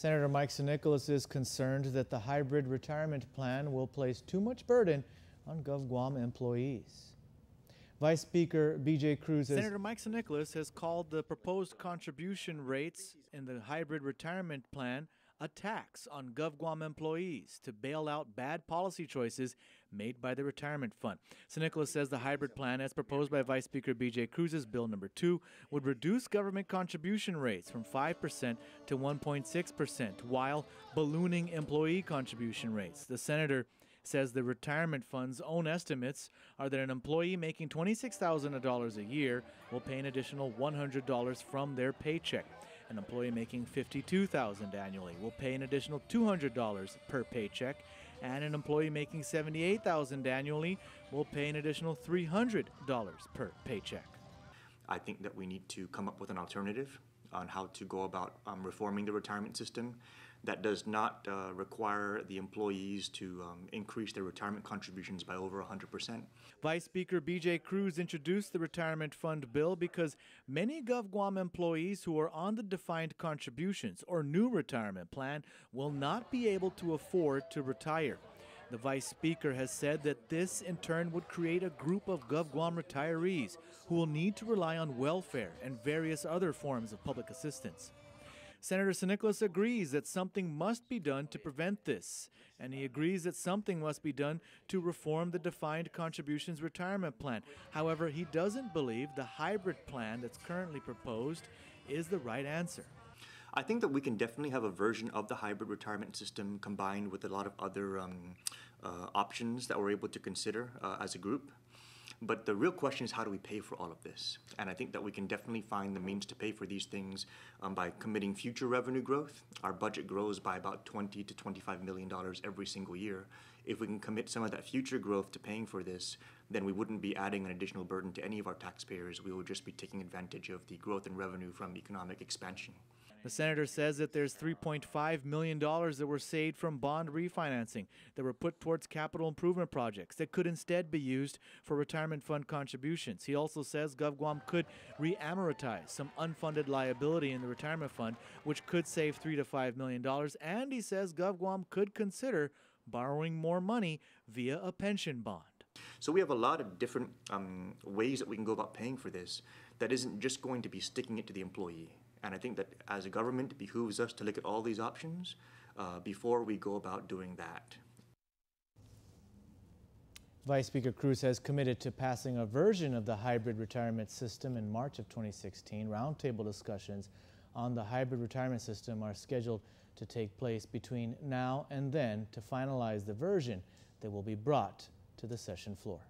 Senator Mike San Nicolas is concerned that the hybrid retirement plan will place too much burden on GovGuam employees. Vice Speaker B.J. Cruz Senator Mike San Nicolas has called the proposed contribution rates in the hybrid retirement plan a tax on GovGuam employees to bail out bad policy choices made by the retirement fund. San Nicolas says the hybrid plan, as proposed by Vice Speaker B.J. Cruz's Bill number 2, would reduce government contribution rates from 5% to 1.6%, while ballooning employee contribution rates. The senator says the retirement fund's own estimates are that an employee making $26,000 a year will pay an additional $100 from their paycheck. An employee making $52,000 annually will pay an additional $200 per paycheck, and an employee making $78,000 annually will pay an additional $300 per paycheck. I think that we need to come up with an alternative on how to go about reforming the retirement system that does not require the employees to increase their retirement contributions by over 100%. Vice Speaker B.J. Cruz introduced the retirement fund bill because many GovGuam employees who are on the defined contributions or new retirement plan will not be able to afford to retire. The Vice Speaker has said that this in turn would create a group of GovGuam retirees who will need to rely on welfare and various other forms of public assistance. Senator San Nicolas agrees that something must be done to prevent this, and he agrees that something must be done to reform the defined contributions retirement plan. However, he doesn't believe the hybrid plan that's currently proposed is the right answer. I think that we can definitely have a version of the hybrid retirement system combined with a lot of other options that we're able to consider as a group. But the real question is, how do we pay for all of this? And I think that we can definitely find the means to pay for these things by committing future revenue growth. Our budget grows by about $20 to $25 million every single year. If we can commit some of that future growth to paying for this, then we wouldn't be adding an additional burden to any of our taxpayers. We would just be taking advantage of the growth in revenue from economic expansion. The senator says that there's $3.5 million that were saved from bond refinancing that were put towards capital improvement projects that could instead be used for retirement fund contributions. He also says GovGuam could re-amortize some unfunded liability in the retirement fund, which could save $3 to $5 million. And he says GovGuam could consider borrowing more money via a pension bond. So we have a lot of different ways that we can go about paying for this that isn't just going to be sticking it to the employee. And I think that as a government, it behooves us to look at all these options before we go about doing that. Vice Speaker Cruz has committed to passing a version of the hybrid retirement system in March of 2016. Roundtable discussions on the hybrid retirement system are scheduled to take place between now and then to finalize the version that will be brought to the session floor.